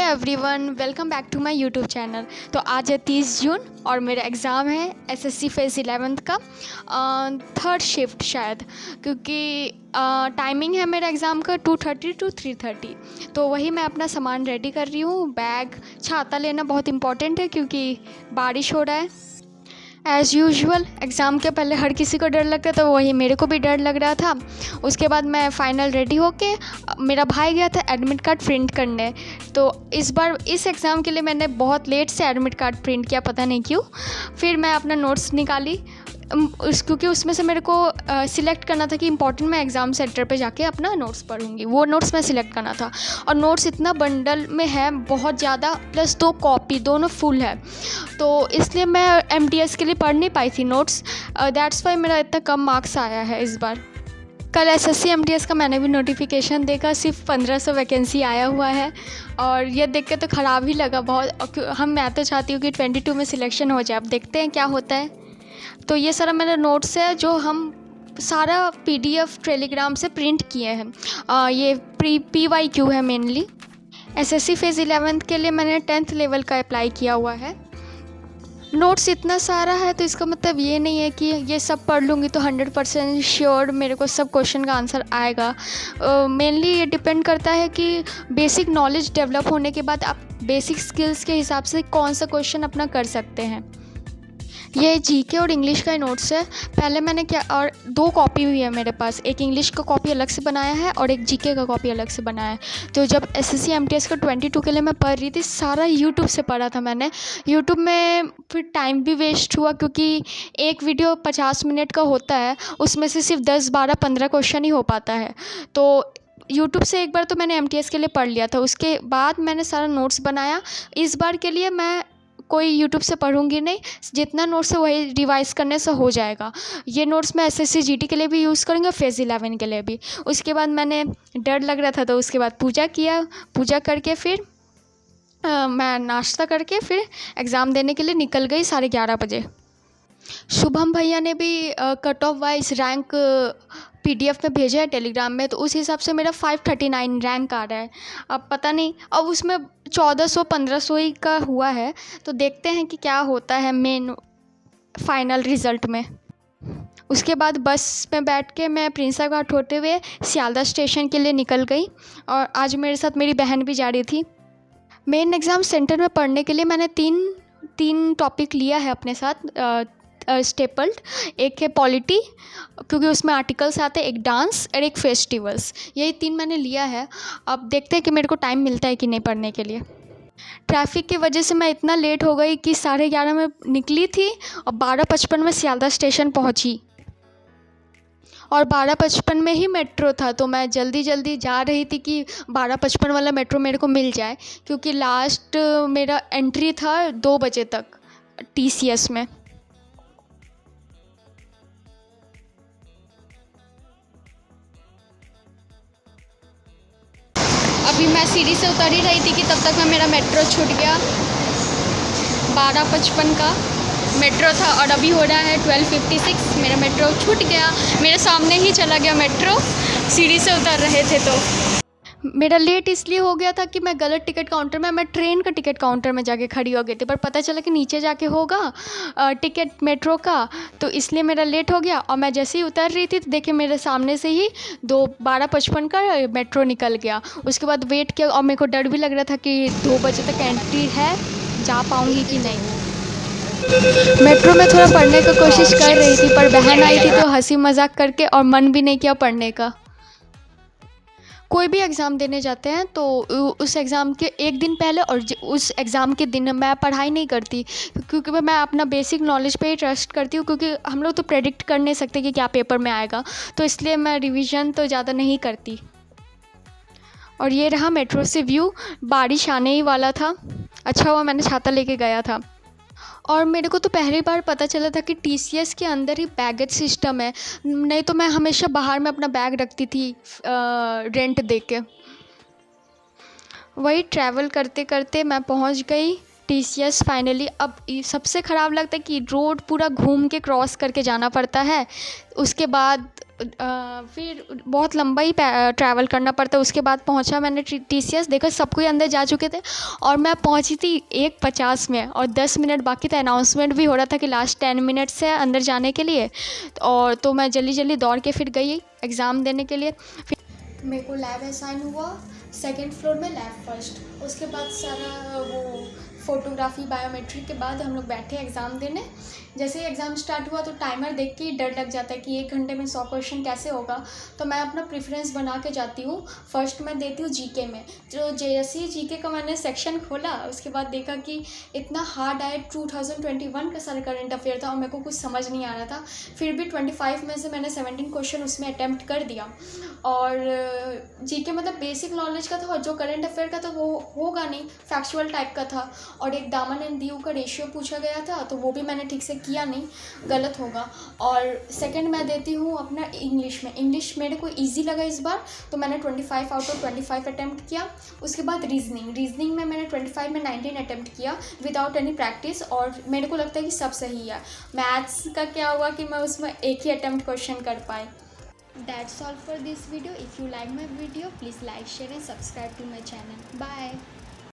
Everyone, welcome back to my YouTube channel. तो आज है 30 जून और मेरा एग्ज़ाम है एसएससी फेज़ 11th का थर्ड शिफ्ट शायद, क्योंकि टाइमिंग है मेरा एग्ज़ाम का 2:30 to 3:30। तो वही मैं अपना सामान रेडी कर रही हूँ। बैग, छाता लेना बहुत इम्पॉर्टेंट है क्योंकि बारिश हो रहा है। एज़ यूजुअल एग्ज़ाम के पहले हर किसी को डर लगता है, तो वही मेरे को भी डर लग रहा था। उसके बाद मैं फ़ाइनल रेडी होके, मेरा भाई गया था एडमिट कार्ड प्रिंट करने। तो इस बार इस एग्ज़ाम के लिए मैंने बहुत लेट से एडमिट कार्ड प्रिंट किया, पता नहीं क्यों। फिर मैं अपना नोट्स निकाली क्योंकि उसमें से मेरे को सिलेक्ट करना था कि इम्पॉर्टेंट मैं एग्ज़ाम सेंटर पे जाके अपना नोट्स पढ़ूंगी। वो नोट्स मैं सिलेक्ट करना था और नोट्स इतना बंडल में है, बहुत ज़्यादा, प्लस 2 कॉपी, दोनों फुल है। तो इसलिए मैं एमटीएस के लिए पढ़ नहीं पाई थी नोट्स। दैट्स वाई मेरा इतना कम मार्क्स आया है इस बार। कल एसएससी एमटीएस का मैंने भी नोटिफिकेशन देखा, सिर्फ 1500 वैकेंसी आया हुआ है और ये देख के तो ख़राब ही लगा बहुत। मैं तो चाहती हूँ कि 22 में सिलेक्शन हो जाए। अब देखते हैं क्या होता है। तो ये सारा मेरा नोट्स है जो हम सारा पीडीएफ टेलीग्राम से प्रिंट किए हैं। ये PYQ है मेनली। एसएससी फेज़ 11th के लिए मैंने 10th लेवल का अप्लाई किया हुआ है। नोट्स इतना सारा है तो इसका मतलब ये नहीं है कि ये सब पढ़ लूँगी तो 100% श्योर मेरे को सब क्वेश्चन का आंसर आएगा। मेनली ये डिपेंड करता है कि बेसिक नॉलेज डेवलप होने के बाद आप बेसिक स्किल्स के हिसाब से कौन सा क्वेश्चन अपना कर सकते हैं। ये जीके और इंग्लिश का नोट्स है। पहले मैंने क्या, और 2 कॉपी भी है मेरे पास, एक इंग्लिश का कॉपी अलग से बनाया है और एक जीके का कॉपी अलग से बनाया है। तो जब एसएससी एमटीएस का 22 के लिए मैं पढ़ रही थी, सारा यूट्यूब से पढ़ा था मैंने। यूट्यूब में फिर टाइम भी वेस्ट हुआ क्योंकि एक वीडियो 50 मिनट का होता है, उसमें से सिर्फ 10, 12, 15 क्वेश्चन ही हो पाता है। तो यूट्यूब से एक बार तो मैंने एमटीएस के लिए पढ़ लिया था, उसके बाद मैंने सारा नोट्स बनाया। इस बार के लिए मैं कोई यूट्यूब से पढ़ूंगी नहीं, जितना नोट्स है वही रिवाइज़ करने से हो जाएगा। ये नोट्स मैं एसएससी जीडी के लिए भी यूज़ करूँगी, फेज़ 11 के लिए भी। उसके बाद मैंने, डर लग रहा था तो उसके बाद पूजा किया। पूजा करके फिर मैं नाश्ता करके फिर एग्ज़ाम देने के लिए निकल गई 11:30 बजे। शुभम भैया ने भी cut off wise rank PDF में भेजा है टेलीग्राम में, तो उस हिसाब से मेरा 539 रैंक आ रहा है। अब पता नहीं, अब उसमें 1400-1500 ही का हुआ है, तो देखते हैं कि क्या होता है मेन फाइनल रिज़ल्ट में। उसके बाद बस में बैठ के मैं प्रिंसा घाट होते हुए सियालदह स्टेशन के लिए निकल गई और आज मेरे साथ मेरी बहन भी जा रही थी। मेन एग्ज़ाम सेंटर में पढ़ने के लिए मैंने तीन टॉपिक लिया है अपने साथ स्टेपल्ड। एक है पॉलिटी, क्योंकि उसमें आर्टिकल्स आते हैं, एक डांस और एक फेस्टिवल्स। यही 3 मैंने लिया है। अब देखते हैं कि मेरे को टाइम मिलता है कि नहीं पढ़ने के लिए। ट्रैफिक की वजह से मैं इतना लेट हो गई कि 11:30 में निकली थी और 12:55 में सियालदह स्टेशन पहुंची और 12:55 में ही मेट्रो था। तो मैं जल्दी जल्दी जा रही थी कि 12:55 वाला मेट्रो मेरे को मिल जाए, क्योंकि लास्ट मेरा एंट्री था 2 बजे तक टीसीएस में। अभी मैं सीढ़ी से उतर ही रही थी कि तब तक में मेरा मेट्रो छूट गया। 12:55 का मेट्रो था और अभी हो रहा है 12:56। मेरा मेट्रो छूट गया, मेरे सामने ही चला गया मेट्रो। सीढ़ी से उतर रहे थे तो मेरा लेट इसलिए हो गया था कि मैं गलत टिकट काउंटर में, मैं ट्रेन का टिकट काउंटर में जाके खड़ी हो गई थी, पर पता चला कि नीचे जाके होगा टिकट मेट्रो का, तो इसलिए मेरा लेट हो गया। और मैं जैसे ही उतर रही थी तो देखिए मेरे सामने से ही 12:55 का मेट्रो निकल गया। उसके बाद वेट किया और मेरे को डर भी लग रहा था कि 2 बजे तक एंट्री है, जा पाऊँगी कि नहीं। मेट्रो में थोड़ा पढ़ने की कोशिश कर रही थी, पर बहन आई थी तो हंसी मजाक करके और मन भी नहीं किया पढ़ने का। कोई भी एग्ज़ाम देने जाते हैं तो उस एग्ज़ाम के एक दिन पहले और उस एग्ज़ाम के दिन मैं पढ़ाई नहीं करती, क्योंकि मैं अपना बेसिक नॉलेज पे ही ट्रस्ट करती हूँ, क्योंकि हम लोग तो प्रेडिक्ट कर नहीं सकते कि क्या पेपर में आएगा, तो इसलिए मैं रिवीजन तो ज़्यादा नहीं करती। और ये रहा मेट्रो से व्यू। बारिश आने ही वाला था, अच्छा हुआ मैंने छाता लेके गया था। और मेरे को तो पहली बार पता चला था कि टीसीएस के अंदर ही बैगेज सिस्टम है, नहीं तो मैं हमेशा बाहर में अपना बैग रखती थी रेंट दे के। वही ट्रैवल करते करते मैं पहुंच गई टीसीएस फाइनली। अब सबसे ख़राब लगता है कि रोड पूरा घूम के क्रॉस करके जाना पड़ता है। उसके बाद फिर बहुत लंबा ही ट्रैवल करना पड़ता है। उसके बाद पहुंचा मैंने टीसीएस, देखा सब कोई अंदर जा चुके थे और मैं पहुंची थी 1:50 में और 10 मिनट बाकी था। अनाउंसमेंट भी हो रहा था कि लास्ट 10 मिनट्स है अंदर जाने के लिए। और तो मैं जल्दी जल्दी दौड़ के फिर गई एग्ज़ाम देने के लिए। फिर मेरे को लैब असाइन हुआ सेकेंड फ्लोर में, लैब फर्स्ट। उसके बाद सारा वो फ़ोटोग्राफी बायोमेट्रिक के बाद हम लोग बैठे एग्ज़ाम देने। जैसे ही एग्ज़ाम स्टार्ट हुआ तो टाइमर देख के ही डर लग जाता है कि 1 घंटे में 100 क्वेश्चन कैसे होगा। तो मैं अपना प्रेफरेंस बना के जाती हूँ। फर्स्ट मैं देती हूँ जीके में। जो जैसे ही जीके का मैंने सेक्शन खोला उसके बाद देखा कि इतना हार्ड आया। 2021 का सारा करंट अफेयर था और मेरे को कुछ समझ नहीं आ रहा था। फिर भी 25 में से मैंने 17 क्वेश्चन उसमें अटैम्प्ट कर दिया। और जीके मतलब बेसिक नॉलेज का था और जो करंट अफेयर का था वो होगा नहीं, फैक्चुअल टाइप का था। और एक दामन एंड दीव का रेशियो पूछा गया था तो वो भी मैंने ठीक से किया नहीं, गलत होगा। और सेकंड मैं देती हूँ अपना इंग्लिश में। इंग्लिश मेरे को इजी लगा इस बार तो मैंने 25 आउट ऑफ 25 अटैम्प्ट किया। उसके बाद रीजनिंग में मैंने 25 में 19 अटैम्प्ट किया विदाउट एनी प्रैक्टिस और मेरे को लगता है कि सब सही है। मैथ्स का क्या हुआ कि मैं उसमें एक ही अटैम्प्ट क्वेश्चन कर पाई। That's all for this video. If you like my video, please like, share and subscribe to my channel. Bye.